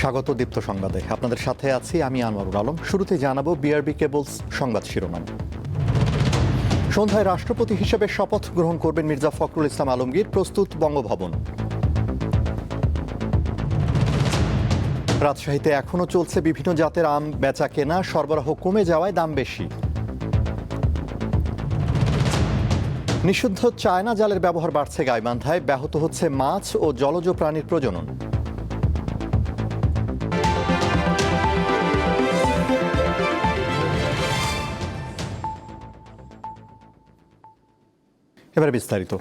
স্বাগত দীপ্ত সংবাদে। আপনাদের সাথে আছি আমি আনোয়ারুল আলম। শুরুতে জানাবো বিআরবি কেবলস সংবাদ শিরোনাম। সন্ধ্যায় রাষ্ট্রপতি হিসেবে শপথ গ্রহণ করবেন মির্জা ফখরুল ইসলাম আলমগীর, প্রস্তুত বঙ্গভবন। রাজশাহীতে এখনও চলছে বিভিন্ন জাতের আম বেচা কেনা, সরবরাহ কমে যাওয়ায় দাম বেশি। নিষিদ্ধ চায়না জালের ব্যবহার বাড়ছে গাইবান্ধায়, ব্যাহত হচ্ছে মাছ ও জলজ প্রাণীর প্রজনন। এবার বিস্তারিত।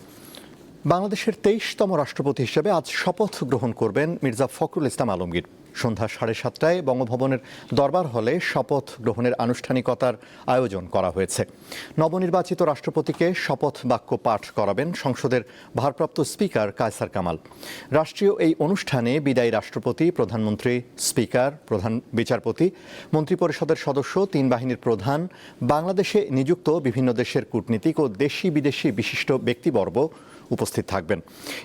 বাংলাদেশের ২৩তম রাষ্ট্রপতি হিসেবে আজ শপথ গ্রহণ করবেন মির্জা ফখরুল ইসলাম আলমগীর। সন্ধ্যা ৭:৩০টায় বঙ্গভবনের দরবার হলে শপথ গ্রহণের আনুষ্ঠানিকতার আয়োজন করা হয়েছে। নবনির্বাচিত রাষ্ট্রপতিকে শপথ বাক্য পাঠ করাবেন সংসদের ভারপ্রাপ্ত স্পিকার কায়সার কামাল। রাষ্ট্রীয় এই অনুষ্ঠানে বিদায়ী রাষ্ট্রপতি, প্রধানমন্ত্রী, স্পিকার, প্রধান বিচারপতি, মন্ত্রিপরিষদের সদস্য, ৩ বাহিনীর প্রধান, বাংলাদেশে নিযুক্ত বিভিন্ন দেশের কূটনীতিক ও দেশি বিদেশি বিশিষ্ট ব্যক্তিবর্গ উপস্থিত থাকবেন।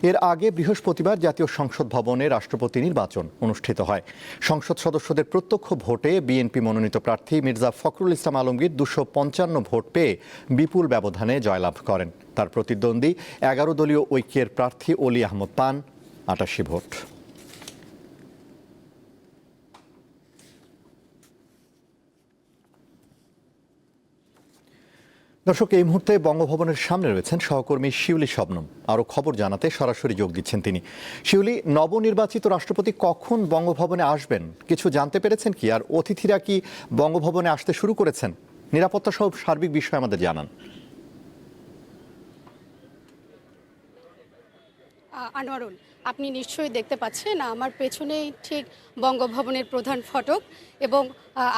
এর আগে বৃহস্পতিবার জাতীয় সংসদ ভবনে রাষ্ট্রপতি নির্বাচন অনুষ্ঠিত হয়। সংসদ সদস্যদের প্রত্যক্ষ ভোটে বিএনপি মনোনীত প্রার্থী মির্জা ফখরুল ইসলাম আলমগীর ২৫৫ ভোট পেয়ে বিপুল ব্যবধানে জয়লাভ করেন। তার প্রতিদ্বন্দ্বী ১১ দলীয় ঐক্যের প্রার্থী অলি আহমদ পান ৮৮ ভোট। দর্শক, এই মুহূর্তে বঙ্গভবনের সামনে রয়েছেন সহকর্মী শিউলি শবনম। আরও খবর জানাতে সরাসরি যোগ দিচ্ছেন তিনি। শিউলি, নবনির্বাচিত রাষ্ট্রপতি কখন বঙ্গভবনে আসবেন কিছু জানতে পেরেছেন কি? আর অতিথিরা কি বঙ্গভবনে আসতে শুরু করেছেন? নিরাপত্তা সহ সার্বিক বিষয় আমাদের জানান। আনোয়ারুল, আপনি নিশ্চয়ই দেখতে পাচ্ছেন আমার পেছনেই ঠিক বঙ্গভবনের প্রধান ফটক, এবং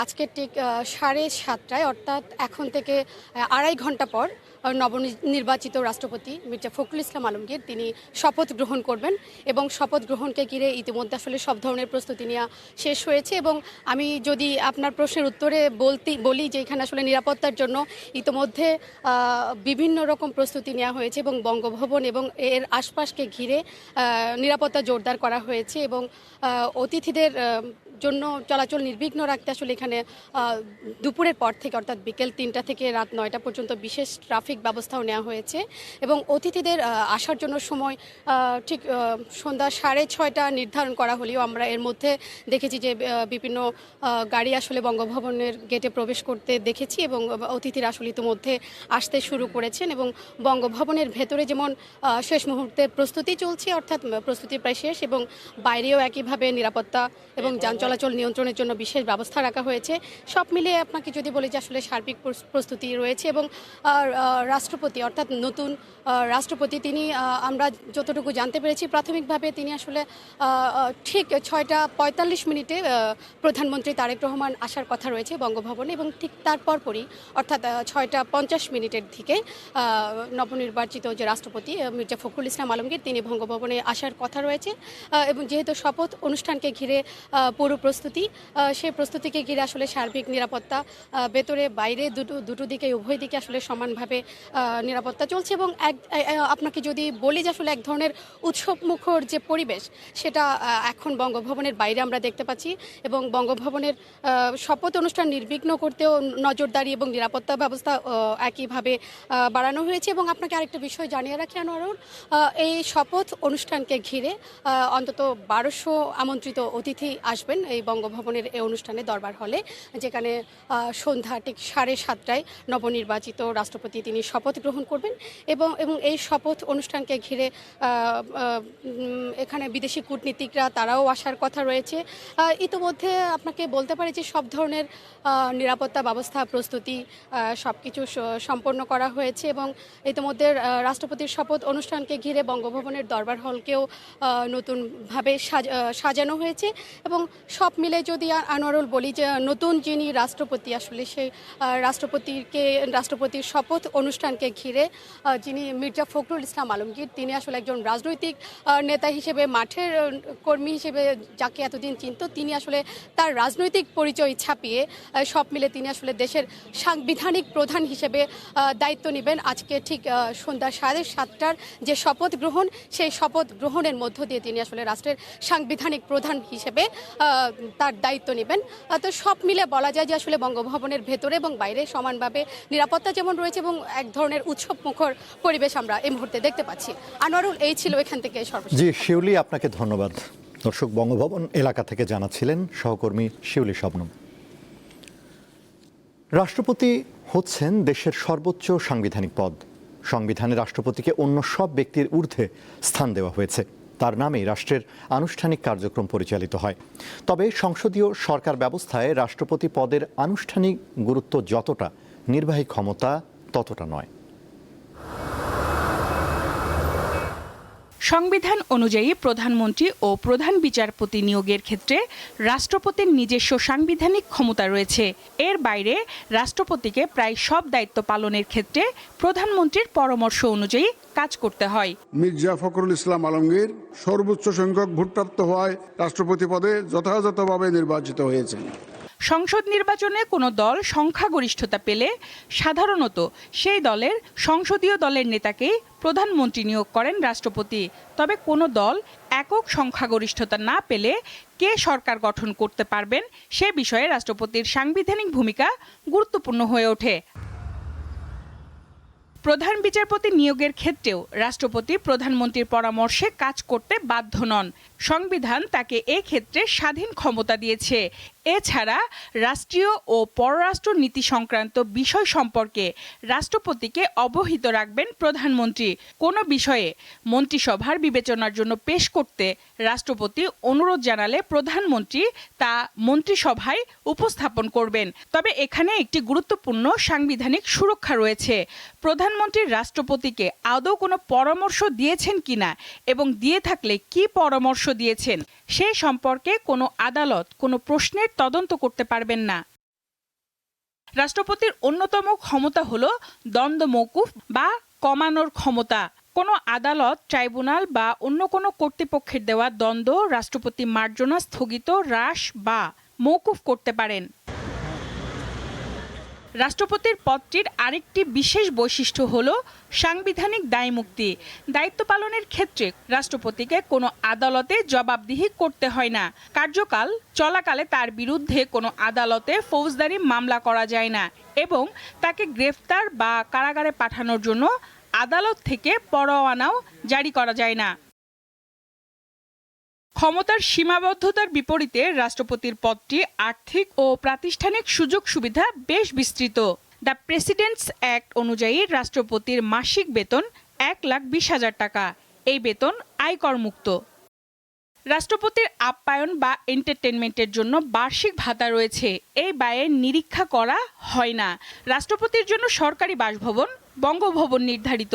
আজকের ঠিক 7:30টায় অর্থাৎ এখন থেকে 2.5 ঘন্টা পর নবনির্বাচিত রাষ্ট্রপতি মির্জা ফখরুল ইসলাম আলমগীর তিনি শপথ গ্রহণ করবেন। এবং শপথ গ্রহণকে ঘিরে ইতিমধ্যে আসলে সব ধরনের প্রস্তুতি নেওয়া শেষ হয়েছে। এবং আমি যদি আপনার প্রশ্নের উত্তরে বলি যে এখানে আসলে নিরাপত্তার জন্য ইতিমধ্যে বিভিন্ন রকম প্রস্তুতি নেওয়া হয়েছে এবং বঙ্গভবন এবং এর আশপাশকে ঘিরে নিরাপত্তা জোরদার করা হয়েছে। এবং অতিথিদের জন্য চলাচল নির্বিঘ্ন রাখতে আসলে এখানে দুপুরের পর থেকে অর্থাৎ বিকেল 3টা থেকে রাত 9টা পর্যন্ত বিশেষ ট্রাফিক ব্যবস্থাও নেওয়া হয়েছে। এবং অতিথিদের আসার জন্য সময় ঠিক সন্ধ্যা 6:30 নির্ধারণ করা হলেও আমরা এর মধ্যে দেখেছি যে বিভিন্ন গাড়ি আসলে বঙ্গভবনের গেটে প্রবেশ করতে দেখেছি এবং অতিথিরা আসলে ইতিমধ্যে আসতে শুরু করেছেন। এবং বঙ্গভবনের ভেতরে যেমন শেষ মুহূর্তের প্রস্তুতি চলছে, অর্থাৎ প্রস্তুতি প্রায় শেষ, এবং বাইরেও একইভাবে নিরাপত্তা এবং যান চলাচল নিয়ন্ত্রণের জন্য বিশেষ ব্যবস্থা রাখা হয়েছে। সব মিলিয়ে আপনাকে যদি বলি যে আসলে সার্বিক প্রস্তুতি রয়েছে। এবং রাষ্ট্রপতি অর্থাৎ নতুন রাষ্ট্রপতি তিনি আমরা যতটুকু জানতে পেরেছি প্রাথমিকভাবে তিনি আসলে ঠিক 6:45 প্রধানমন্ত্রী তারেক রহমান আসার কথা রয়েছে বঙ্গভবনে, এবং ঠিক তার পরপরই অর্থাৎ 6:50 দিকে নবনির্বাচিত যে রাষ্ট্রপতি মির্জা ফখরুল ইসলাম আলমগীর তিনি বঙ্গভবনে আসার কথা রয়েছে। এবং যেহেতু শপথ অনুষ্ঠানকে ঘিরে পুরো প্রস্তুতি, সেই প্রস্তুতিকে ঘিরে আসলে সার্বিক নিরাপত্তা ভেতরে বাইরে দুটো দিকে উভয় দিকে আসলে সমানভাবে নিরাপত্তা চলছে। এবং আপনাকে যদি বলি যে আসলে এক ধরনের উৎসব মুখর যে পরিবেশ সেটা এখন বঙ্গভবনের বাইরে আমরা দেখতে পাচ্ছি। এবং বঙ্গভবনের শপথ অনুষ্ঠান নির্বিঘ্ন করতেও নজরদারি এবং নিরাপত্তা ব্যবস্থা একইভাবে বাড়ানো হয়েছে। এবং আপনাকে আরেকটা বিষয় জানিয়ে রাখি আনোয়ারুল, এই শপথ অনুষ্ঠানকে ঘিরে অন্তত 1200 আমন্ত্রিত অতিথি আসবেন এই বঙ্গভবনের এই অনুষ্ঠানে দরবার হলে, যেখানে সন্ধ্যা ঠিক 7:30টায় নবনির্বাচিত রাষ্ট্রপতি তিনি শপথ গ্রহণ করবেন। এবং এই শপথ অনুষ্ঠানকে ঘিরে এখানে বিদেশি কূটনীতিকরা তারাও আসার কথা রয়েছে। ইতিমধ্যে আপনাকে বলতে পারি যে সব ধরনের নিরাপত্তা ব্যবস্থা প্রস্তুতি সব কিছু সম্পন্ন করা হয়েছে। এবং ইতিমধ্যে রাষ্ট্রপতির শপথ অনুষ্ঠানকে ঘিরে বঙ্গভবনের দরবার হলকেও নতুনভাবে সাজানো হয়েছে। এবং সব মিলে যদি আনোয়ারুল বলি যে নতুন যিনি রাষ্ট্রপতি আসলে সেই রাষ্ট্রপতির শপথ অনুষ্ঠানকে ঘিরে যিনি মির্জা ফখরুল ইসলাম আলমগীর তিনি আসলে একজন রাজনৈতিক নেতা হিসেবে, মাঠের কর্মী হিসেবে যাকে এতদিন চিনত, তিনি আসলে তার রাজনৈতিক পরিচয় ছাপিয়ে সব মিলে তিনি আসলে দেশের সাংবিধানিক প্রধান হিসেবে দায়িত্ব নেবেন। আজকে ঠিক সন্ধ্যা 7:30টার যে শপথ গ্রহণ, সেই শপথ গ্রহণের মধ্য দিয়ে তিনি আসলে রাষ্ট্রের সাংবিধানিক প্রধান হিসেবে তার দায়িত্ব নেবেন। তো সব মিলে বলা যায় যে আসলে বঙ্গভবনের ভেতরে এবং বাইরে সমানভাবে নিরাপত্তা যেমন রয়েছে এবং এক ধরনের উৎসব মুখর পরিবেশ আমরা এই মুহূর্তে দেখতে পাচ্ছি। আনোয়ারুল, এই ছিল এখান থেকে সর্বশেষ। জি শিউলি, আপনাকে ধন্যবাদ। দর্শক, বঙ্গভবন এলাকা থেকে জানাচ্ছিলেন সহকর্মী শিউলি শবনম। রাষ্ট্রপতি হচ্ছেন দেশের সর্বোচ্চ সাংবিধানিক পদ। সংবিধানে রাষ্ট্রপতিকে অন্য সব ব্যক্তির ঊর্ধ্বে স্থান দেওয়া হয়েছে। তার নামেই রাষ্ট্রের আনুষ্ঠানিক কার্যক্রম পরিচালিত হয়। তবে সংসদীয় সরকার ব্যবস্থায় রাষ্ট্রপতি পদের আনুষ্ঠানিক গুরুত্ব যতটা, নির্বাহী ক্ষমতা ততটা নয়। সংবিধান অনুযায়ী প্রধানমন্ত্রী ও প্রধান বিচারপতি নিয়োগের ক্ষেত্রে রাষ্ট্রপতির নিজস্ব সাংবিধানিক ক্ষমতা রয়েছে। এর বাইরে রাষ্ট্রপতিকে প্রায় সব দায়িত্ব পালনের ক্ষেত্রে প্রধানমন্ত্রীর পরামর্শ অনুযায়ী কাজ করতে হয়। মির্জা ফখরুল ইসলাম আলমগীর সর্বোচ্চ সংখ্যক ভোটপ্রাপ্ত হওয়ায় রাষ্ট্রপতি পদে যথাযথভাবে নির্বাচিত হয়েছেন। সংসদ নির্বাচনে কোনো দল সংখ্যাগরিষ্ঠতা পেলে সাধারণত সেই দলের সংসদীয় দলের নেতাকেই প্রধানমন্ত্রী নিয়োগ করেন রাষ্ট্রপতি। তবে কোনো দল একক সংখ্যাগরিষ্ঠতা না পেলে কে সরকার গঠন করতে পারবেন সে বিষয়ে রাষ্ট্রপতির সাংবিধানিক ভূমিকা গুরুত্বপূর্ণ হয়ে ওঠে। প্রধান বিচারপতি নিয়োগের ক্ষেত্রেও রাষ্ট্রপতি প্রধানমন্ত্রীর পরামর্শে কাজ করতে বাধ্য নন। সংবিধান তাকে এই ক্ষেত্রে স্বাধীন ক্ষমতা দিয়েছে। এছাড়া রাষ্ট্রীয় ও পররাষ্ট্র নীতি সংক্রান্ত বিষয় সম্পর্কে রাষ্ট্রপতিকে অবহিত রাখবেন প্রধানমন্ত্রী। কোনো বিষয়ে মন্ত্রিসভার বিবেচনার জন্য পেশ করতে রাষ্ট্রপতি অনুরোধ জানালে প্রধানমন্ত্রী তা মন্ত্রিসভায় উপস্থাপন করবেন। তবে এখানে একটি গুরুত্বপূর্ণ সাংবিধানিক সুরক্ষা রয়েছে। প্রধানমন্ত্রী রাষ্ট্রপতিকে আদৌ কোনো পরামর্শ দিয়েছেন কিনা এবং দিয়ে থাকলে কি পরামর্শ দিয়েছেন সে সম্পর্কে কোনো আদালত কোনো প্রশ্নের তদন্ত করতে পারবেন না। রাষ্ট্রপতির অন্যতম ক্ষমতা হলো দ্বন্দ্ব মওকুফ বা কমানোর ক্ষমতা। কোনো আদালত, ট্রাইব্যুনাল বা অন্য কোনো কর্তৃপক্ষের দেওয়া দ্বন্দ্ব রাষ্ট্রপতি মার্জনা স্থগিত, হ্রাস বা মওকুফ করতে পারেন। রাষ্ট্রপতির পদটির আরেকটি বিশেষ বৈশিষ্ট্য হলো সাংবিধানিক দায়মুক্তি। দায়িত্ব পালনের ক্ষেত্রে রাষ্ট্রপতিকে কোনো আদালতে জবাবদিহি করতে হয় না। কার্যকাল চলাকালে তার বিরুদ্ধে কোনো আদালতে ফৌজদারি মামলা করা যায় না এবং তাকে গ্রেফতার বা কারাগারে পাঠানোর জন্য আদালত থেকে পরোয়ানাও জারি করা যায় না। ক্ষমতার সীমাবদ্ধতার বিপরীতে রাষ্ট্রপতির পদটি আর্থিক ও প্রাতিষ্ঠানিক সুযোগ সুবিধা বেশ বিস্তৃত। দ্য প্রেসিডেন্টস অ্যাক্ট অনুযায়ী রাষ্ট্রপতির মাসিক বেতন 1,20,000 টাকা। এই বেতন আয়কর মুক্ত। রাষ্ট্রপতির আপ্যায়ন বা এন্টারটেনমেন্টের জন্য বার্ষিক ভাতা রয়েছে। এই ব্যয়ের নিরীক্ষা করা হয় না। রাষ্ট্রপতির জন্য সরকারি বাসভবন বঙ্গভবন নির্ধারিত।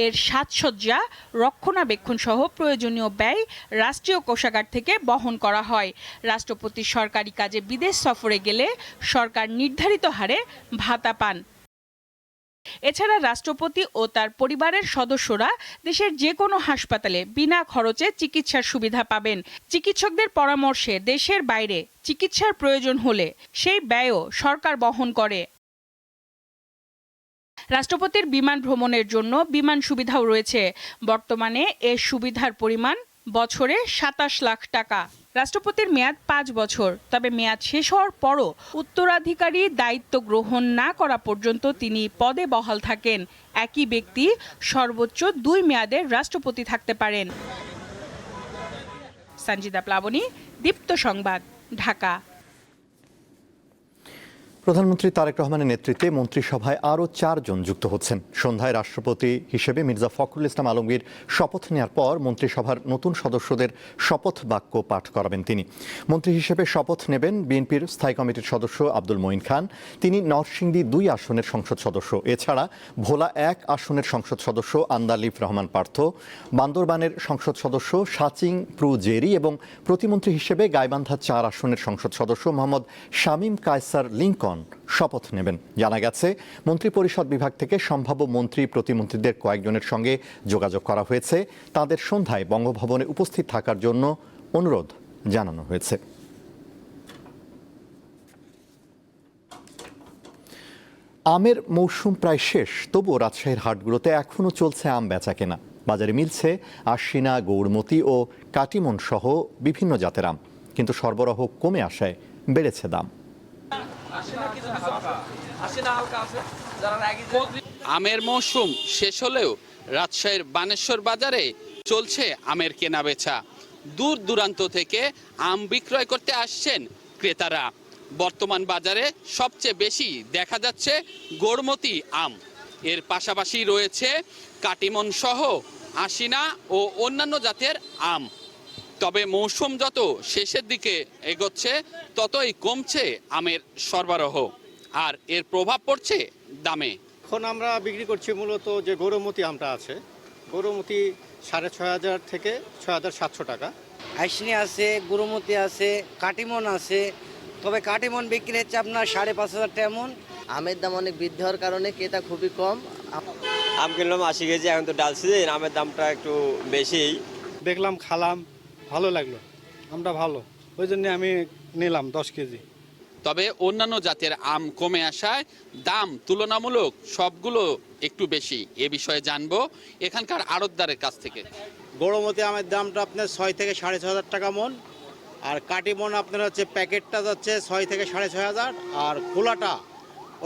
এর সাজসজ্জা, রক্ষণাবেক্ষণ সহ প্রয়োজনীয় ব্যয় রাষ্ট্রীয় কোষাগার থেকে বহন করা হয়। রাষ্ট্রপতি সরকারি কাজে বিদেশ সফরে গেলে সরকার নির্ধারিত হারে ভাতা পান। এছাড়া রাষ্ট্রপতি ও তার পরিবারের সদস্যরা দেশের যে কোনো হাসপাতালে বিনা খরচে চিকিৎসার সুবিধা পাবেন। চিকিৎসকদের পরামর্শে দেশের বাইরে চিকিৎসার প্রয়োজন হলে সেই ব্যয়ও সরকার বহন করে। রাষ্ট্রপতির বিমান ভ্রমণের জন্য বিমান সুবিধাও রয়েছে। বর্তমানে এর সুবিধার পরিমাণ বছরে 27 লাখ টাকা। রাষ্ট্রপতির মেয়াদ 5 বছর। তবে মেয়াদ শেষ হওয়ার পরও উত্তরাধিকারী দায়িত্ব গ্রহণ না করা পর্যন্ত তিনি পদে বহাল থাকেন। একই ব্যক্তি সর্বোচ্চ 2 মেয়াদের রাষ্ট্রপতি থাকতে পারেন। সঞ্জিদা প্লাবনী, দীপ্ত সংবাদ, ঢাকা। প্রধানমন্ত্রী তারেক রহমানের নেতৃত্বে মন্ত্রিসভায় আরও 4 জন যুক্ত হচ্ছেন। সন্ধ্যায় রাষ্ট্রপতি হিসেবে মির্জা ফখরুল ইসলাম আলমগীর শপথ নেওয়ার পর মন্ত্রিসভার নতুন সদস্যদের শপথ বাক্য পাঠ করাবেন তিনি। মন্ত্রী হিসেবে শপথ নেবেন বিএনপির স্থায়ী কমিটির সদস্য আব্দুল মঈন খান। তিনি নরসিংদী 2 আসনের সংসদ সদস্য। এছাড়া ভোলা 1 আসনের সংসদ সদস্য আন্দালিফ রহমান পার্থ, বান্দরবানের সংসদ সদস্য সাচিং প্রু জেরি এবং প্রতিমন্ত্রী হিসেবে গাইবান্ধা 4 আসনের সংসদ সদস্য মোহাম্মদ শামীম কায়সার লিঙ্কন শপথ নেবেন। জানা গেছে মন্ত্রিপরিষদ বিভাগ থেকে সম্ভাব্য মন্ত্রী প্রতিমন্ত্রীদের কয়েকজনের সঙ্গে যোগাযোগ করা হয়েছে। তাদের সন্ধ্যায় বঙ্গভবনে উপস্থিত থাকার জন্য অনুরোধ জানানো হয়েছে। আমের মৌসুম প্রায় শেষ, তবুও রাজশাহীর হাটগুলোতে এখনও চলছে আম বেচাকেনা। বাজারে মিলছে আশিনা, গৌরমতি ও কাটিমন সহ বিভিন্ন জাতের আম। কিন্তু সরবরাহ কমে আসায় বেড়েছে দাম। আমের মৌসুম শেষ হলেও রাজশাহীর বানেশ্বর বাজারে চলছে আমের কেনাবেচা। দূর দূরান্ত থেকে আম বিক্রয় করতে আসছেন ক্রেতারা। বর্তমান বাজারে সবচেয়ে বেশি দেখা যাচ্ছে গড়মতি আম, এর পাশাপাশি রয়েছে কাটিমন সহ আশিনা ও অন্যান্য জাতের আম। তবে মৌসুম যত শেষের দিকে এগোচ্ছে ততই কমছে আমের সরবরাহ, আর এর প্রভাব পড়ছে দামে। এখন আমরা বিক্রি করছি মূলত যে গৌরমতি আমটা আছে, গৌরমতি 6,500 থেকে 6,700 টাকা। আইসনি আছে, গুরুমতি আছে, কাটিমন আছে। তবে কাটিমন বিক্রি হচ্ছে আপনার 5,500 টাকা মন। আমের দাম অনেক বৃদ্ধি হওয়ার কারণে ক্রেতা খুবই কম। আম কিনলাম 80 কেজি, এখন তো ডাল সিজন, আমের দামটা একটু বেশি। দেখলাম, খালাম, ভালো লাগলো, আমটা ভালো, ওই জন্য আমি নিলাম 10 কেজি। তবে অন্যান্য জাতের আম কমে আসায় দাম তুলনামূলক সবগুলো একটু বেশি। এ বিষয়ে জানবো এখানকার আড়তদারের কাছ থেকে। গৌরমতি আমের দামটা আপনার 6 থেকে 6,500 টাকা মন, আর কাটিমন আপনার হচ্ছে প্যাকেটটা যাচ্ছে 6 থেকে 6,500, আর খোলাটা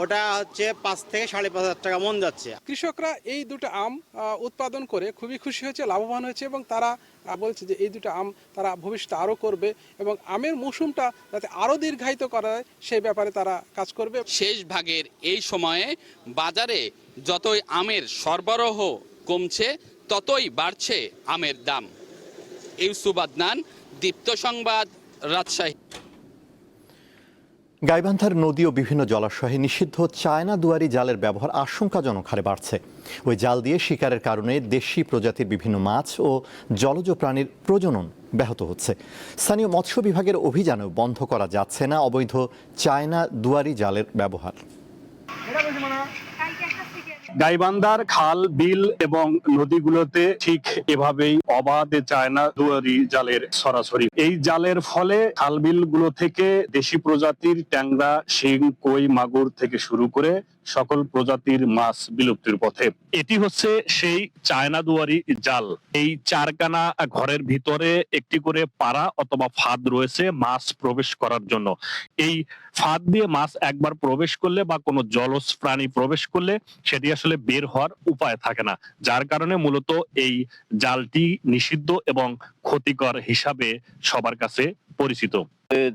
ওটা হচ্ছে 5 থেকে 5,500 টাকা মন যাচ্ছে। কৃষকরা এই দুটো আম উৎপাদন করে খুবই খুশি হয়েছে, লাভবান হয়েছে, এবং তারা বলছে যে এই দুটো আম তারা ভবিষ্যতে আরও করবে এবং আমের মৌসুমটা যাতে আরও দীর্ঘায়িত করা যায় সেই ব্যাপারে তারা কাজ করবে। শেষ ভাগের এই সময়ে বাজারে যতই আমের সরবরাহ কমছে ততই বাড়ছে আমের দাম। ইউসুফ আদনান, দীপ্ত সংবাদ, রাজশাহী। গাইবান্ধার নদী ও বিভিন্ন জলাশয়ে নিষিদ্ধ চায়না দুয়ারি জালের ব্যবহার আশঙ্কাজনক হারে বাড়ছে। ওই জাল দিয়ে শিকারের কারণে দেশি প্রজাতির বিভিন্ন মাছ ও জলজ প্রাণীর প্রজনন ব্যাহত হচ্ছে। স্থানীয় মৎস্য বিভাগের অভিযানেও বন্ধ করা যাচ্ছে না অবৈধ চায়না দুয়ারি জালের ব্যবহার। গাইবান্ধার খাল, বিল এবং নদীগুলোতে ঠিক এভাবেই অবাধে চায়না দুয়ারি জালের ছড়াছড়ি। এই জালের ফলে খাল, বিলগুলো থেকে দেশি প্রজাতির ট্যাংরা, শিং, কই, মাগুর থেকে শুরু করে সকল প্রজাতির মাছ বিলুপ্তির পথে। এটি হচ্ছে সেই চায়না দুয়ারি জাল। এই চারকানা ঘরের ভিতরে একটি করে পাড়া অথবা ফাঁদ রয়েছে মাছ প্রবেশ করার জন্য। এই ফাঁদ দিয়ে মাছ একবার প্রবেশ করলে বা কোনো জলজ প্রাণী প্রবেশ করলে সেটি আসলে বের হওয়ার উপায় থাকে না, যার কারণে মূলত এই জালটি নিষিদ্ধ এবং ক্ষতিকর হিসাবে সবার কাছে পরিচিত।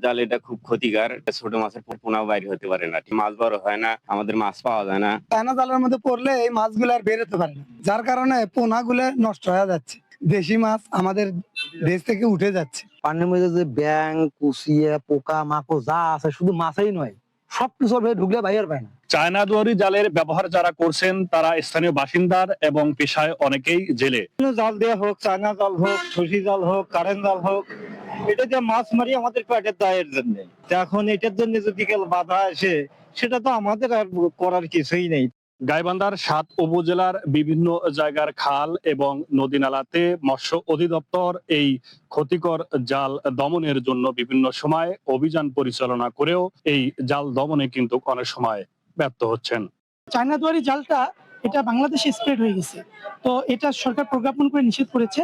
জাল এটা খুব ক্ষতিকর, ছোট মাছের পোনাও বাইরে হতে পারে না, মাছ বড় হয় না, আমাদের মাছ পাওয়া যায় না। চায়না জালের মধ্যে পড়লে এই মাছগুলো আর বের হতে পারে না, যার কারণে পোনাগুলো নষ্ট হয়ে যাচ্ছে, দেশি মাছ আমাদের দেশ থেকে উঠে যাচ্ছে। পানির মধ্যে যে ব্যাং, কুচিয়া, পোকা মাকড় যা আছে, শুধু মাছই নয়, সবকিছু ঢুকলে বাইরে পায় না। চায়না দুয়ারি জালের ব্যবহার যারা করছেন তারা স্থানীয় বাসিন্দার এবং পেশায় অনেকেই জেলে। জাল দেওয়া হোক, চায়না জাল হোক, ছুসি জাল হোক, কারেন্ট জাল হোক, এটা দিয়ে মাছ মারি আমাদের পেটের দায়ের জন্য। এখন এটার জন্য যদি কেউ বাধা আসে সেটা তো আমাদের আর করার কিছুই নেই। গাইবান্ধার 7 উপজেলার বিভিন্ন জায়গার খাল এবং নদী নালাতে মৎস্য অধিদপ্তর এই ক্ষতিকর জাল দমনের জন্য বিভিন্ন সময় অভিযান পরিচালনা করেও এই জাল দমনে কিন্তু অনেক সময় ব্যর্থ হচ্ছেন। চায়না দুয়ারি জালটা এটা বাংলাদেশে স্প্রেড হয়ে গেছে, তো এটা সরকার প্রজ্ঞাপন করে নিষেধ করেছে,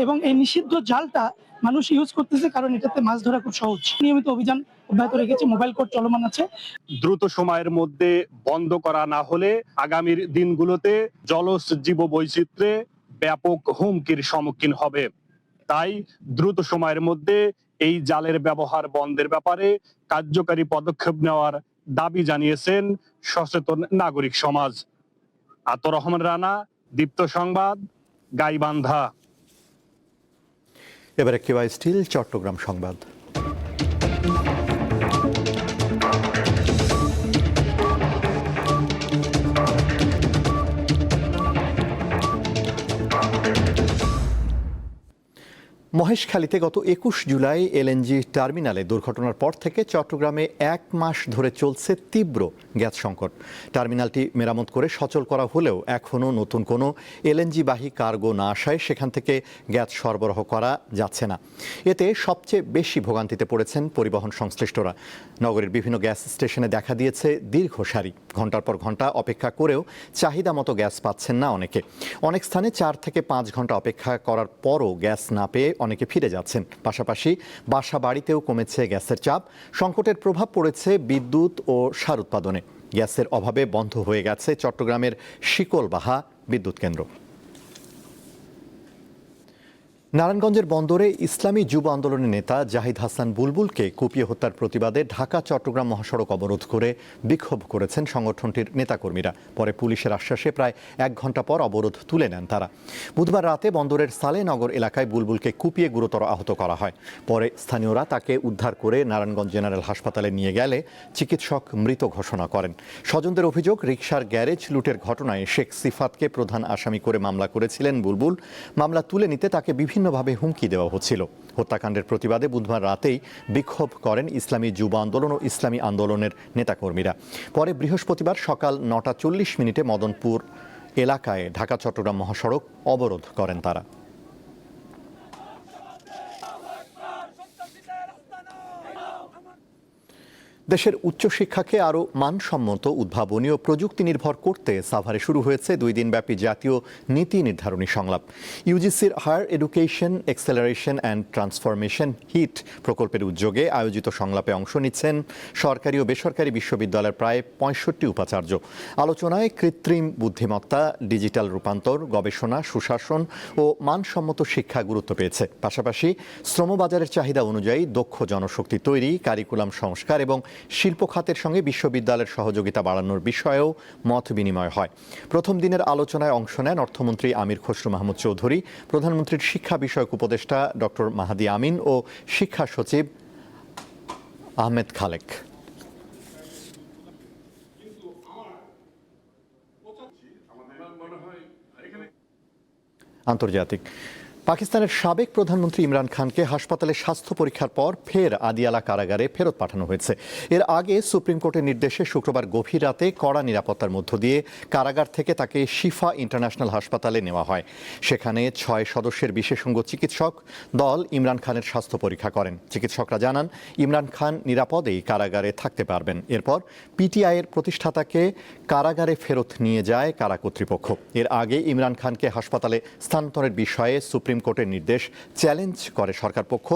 এবং এই নিষিদ্ধ জালটা মানুষ ইউজ করতেছে কারণ এটাতে মাছ ধরা খুব সহজ। নিয়মিত অভিযান অব্যাহত রেখেছে, মোবাইল কোর্ট চলমান আছে। দ্রুত সময়ের মধ্যে বন্ধ করা না হলে আগামীর দিনগুলোতে জলজ জীববৈচিত্র্যে ব্যাপক হুমকির সম্মুখীন হবে। তাই দ্রুত সময়ের মধ্যে এই জালের ব্যবহার বন্ধের ব্যাপারে কার্যকারী পদক্ষেপ নেওয়ার দাবি জানিয়েছেন সচেতন নাগরিক সমাজ। আতর রহমান রানা, দীপ্ত সংবাদ, গাইবান্ধা। এবারে কেওয়াই স্টিল চট্টগ্রাম সংবাদ। মহেশখালীতে গত 21 জুলাই এলএনজি টার্মিনালে দুর্ঘটনার পর থেকে চট্টগ্রামে 1 মাস ধরে চলছে তীব্র গ্যাস সংকট। টার্মিনালটি মেরামত করে সচল করা হলেও এখনও নতুন কোনো এলএনজিবাহী কার্গো না আসায় সেখান থেকে গ্যাস সরবরাহ করা যাচ্ছে না। এতে সবচেয়ে বেশি ভোগান্তিতে পড়েছেন পরিবহন সংশ্লিষ্টরা। নগরীর বিভিন্ন গ্যাস স্টেশনে দেখা দিয়েছে দীর্ঘ সারি, ঘন্টার পর ঘন্টা অপেক্ষা করেও চাহিদা মতো গ্যাস পাচ্ছেন না অনেকে। অনেক স্থানে 4 থেকে 5 ঘন্টা অপেক্ষা করার পরও গ্যাস না পেয়ে অনেকে ফিরে যাচ্ছেন। পাশাপাশি বাসা বাড়িতেও কমেছে গ্যাসের চাপ। সংকটের প্রভাব পড়েছে বিদ্যুৎ ও সার উৎপাদনে। গ্যাসের অভাবে বন্ধ হয়ে গেছে চট্টগ্রামের শিকলবাহা বিদ্যুৎ কেন্দ্র। নারায়ণগঞ্জের বন্দরে ইসলামী যুব আন্দোলনের নেতা জাহিদ হাসান বুলবুলকে কুপিয়ে হত্যার প্রতিবাদে ঢাকা চট্টগ্রাম মহাসড়ক অবরোধ করে বিক্ষোভ করেছেন সংগঠনটির নেতাকর্মীরা। পরে পুলিশের আশ্বাসে প্রায় 1 ঘণ্টা পর অবরোধ তুলে নেন তারা। বুধবার রাতে বন্দরের সালেনগর এলাকায় বুলবুলকে কুপিয়ে গুরুতর আহত করা হয়। পরে স্থানীয়রা তাকে উদ্ধার করে নারায়ণগঞ্জ জেনারেল হাসপাতালে নিয়ে গেলে চিকিৎসক মৃত ঘোষণা করেন। স্বজনদের অভিযোগ, রিকশার গ্যারেজ লুটের ঘটনায় শেখ সিফাতকে প্রধান আসামি করে মামলা করেছিলেন বুলবুল। মামলা তুলে নিতে তাকে বিভিন্নভাবে হুমকি দেওয়া হচ্ছিল। হত্যাকাণ্ডের প্রতিবাদে বুধবার রাতেই বিক্ষোভ করেন ইসলামী যুব আন্দোলন ও ইসলামী আন্দোলনের নেতাকর্মীরা। পরে বৃহস্পতিবার সকাল 9টা 40 মদনপুর এলাকায় ঢাকা চট্টগ্রাম মহাসড়ক অবরোধ করেন তারা। দেশের উচ্চশিক্ষাকে আরও মানসম্মত, উদ্ভাবনী ও প্রযুক্তি নির্ভর করতে সাভারে শুরু হয়েছে 2 দিনব্যাপী জাতীয় নীতি নির্ধারণী সংলাপ। ইউজিসির higher education acceleration and transformation HEAT প্রকল্পের উদ্যোগে আয়োজিত সংলাপে অংশ নিচ্ছেন সরকারি ও বেসরকারি বিশ্ববিদ্যালয়ের প্রায় 65 উপাচার্য। আলোচনায় কৃত্রিম বুদ্ধিমত্তা, ডিজিটাল রূপান্তর, গবেষণা, সুশাসন ও মানসম্মত শিক্ষা গুরুত্ব পেয়েছে। পাশাপাশি শ্রমবাজারের চাহিদা অনুযায়ী দক্ষ জনশক্তি তৈরি, কারিকুলাম সংস্কার এবং শিল্প খাতের সঙ্গে বিশ্ববিদ্যালয়ের সহযোগিতা বাড়ানোর বিষয়েও মত বিনিময় হয়। প্রথম দিনের আলোচনায় অংশ নেন অর্থমন্ত্রী আমির খসরু মাহমুদ চৌধুরী, প্রধানমন্ত্রীর শিক্ষা বিষয়ক উপদেষ্টা ডক্টর মাহাদি আমিন ও শিক্ষা সচিব আহমেদ খালেক। আন্তর্জাতিক। পাকিস্তানের সাবেক প্রধানমন্ত্রী ইমরান খানকে হাসপাতালে স্বাস্থ্য পরীক্ষার পর ফের আদিয়ালা কারাগারে ফেরত পাঠানো হয়েছে। এর আগে সুপ্রিম কোর্টের নির্দেশে শুক্রবার গভীর রাতে কড়া নিরাপত্তার মধ্য দিয়ে কারাগার থেকে তাকে শিফা ইন্টারন্যাশনাল হাসপাতালে নেওয়া হয়। সেখানে 6 সদস্যের বিশেষজ্ঞ চিকিৎসক দল ইমরান খানের স্বাস্থ্য পরীক্ষা করেন। চিকিৎসকরা জানান ইমরান খান নিরাপদেই কারাগারে থাকতে পারবেন। এরপর পিটিআইয়ের প্রতিষ্ঠাতাকে কারাগারে ফেরত নিয়ে যায় কারা কর্তৃপক্ষ। এর আগে ইমরান খানকে হাসপাতালে স্থানান্তরের বিষয়ে সুপ্রিম কোর্টের নির্দেশ চ্যালেঞ্জ করে সরকার পক্ষ।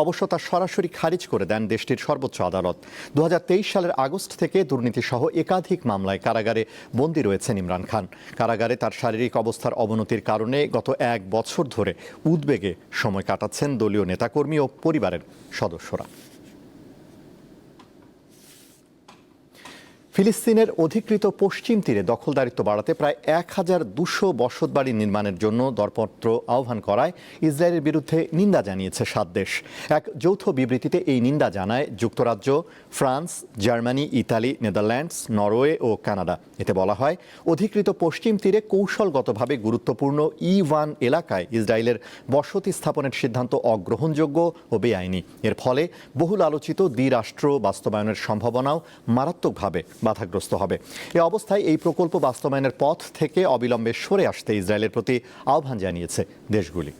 অবশ্য তা সরাসরি খারিজ করে দেন দেশটির সর্বোচ্চ আদালত। 2023 সালের আগস্ট থেকে দুর্নীতিসহ একাধিক মামলায় কারাগারে বন্দী রয়েছেন ইমরান খান। কারাগারে তার শারীরিক অবস্থার অবনতির কারণে গত 1 বছর ধরে উদ্বেগে সময় কাটাচ্ছেন দলীয় নেতাকর্মী ও পরিবারের সদস্যরা। ফিলিস্তিনের অধিকৃত পশ্চিম তীরে দখলদারিত্ব বাড়াতে প্রায় 1200 বসতবাড়ি নির্মাণের জন্য দরপত্র আহ্বান করায় ইসরায়েলের বিরুদ্ধে নিন্দা জানিয়েছে 7 দেশ। এক যৌথ বিবৃতিতে এই নিন্দা জানায় যুক্তরাজ্য, France, Germany, Italy, Netherlands, Norway ও কানাডা। এতে বলা হয়, অধিকৃত পশ্চিম তীরে কৌশলগতভাবে গুরুত্বপূর্ণ E1 এলাকায় ইসরায়েলের বসতি স্থাপনের সিদ্ধান্ত অগ্রহণযোগ্য ও বেআইনি। এর ফলে বহুল আলোচিত দ্বিরাষ্ট্র বাস্তবায়নের সম্ভাবনাও মারাত্মকভাবে বাধাগ্রস্ত হবে। এ অবস্থায় এই প্রকল্প বাস্তবায়নের পথ থেকে অবিলম্বে সরে আসতে ইসরায়েলের প্রতি আহ্বান জানিয়েছে দেশগুলি।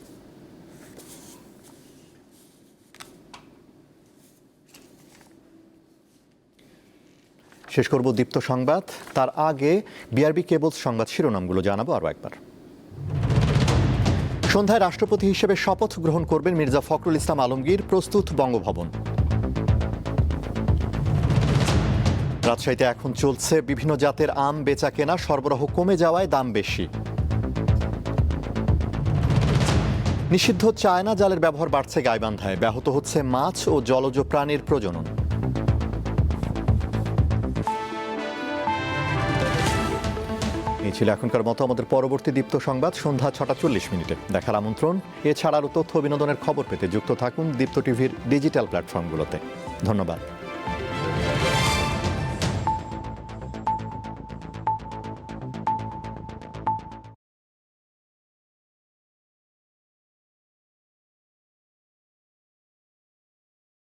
শেষ করব দীপ্ত সংবাদ, তার আগে বিআরবি কেবলস সংবাদ শিরোনামগুলো জানাবো আরও একবার। সন্ধ্যায় রাষ্ট্রপতি হিসেবে শপথ গ্রহণ করবেন মির্জা ফখরুল ইসলাম আলমগীর, প্রস্তুত বঙ্গভবন। রাজশাহীতে এখন চলছে বিভিন্ন জাতের আম বেচা কেনা, সরবরাহ কমে যাওয়ায় দাম বেশি। নিষিদ্ধ চায়না জালের ব্যবহার বাড়ছে গাইবান্ধায়, ব্যাহত হচ্ছে মাছ ও জলজ প্রাণীর প্রজনন। এই ছিল এখনকার মতো আমাদের পরবর্তী দীপ্ত সংবাদ সন্ধ্যা 6টা 40 দেখার আমন্ত্রণ। এছাড়া আরও তথ্য বিনোদনের খবর পেতে যুক্ত থাকুন দীপ্ত টিভির ডিজিটাল প্ল্যাটফর্মগুলোতে। ধন্যবাদ।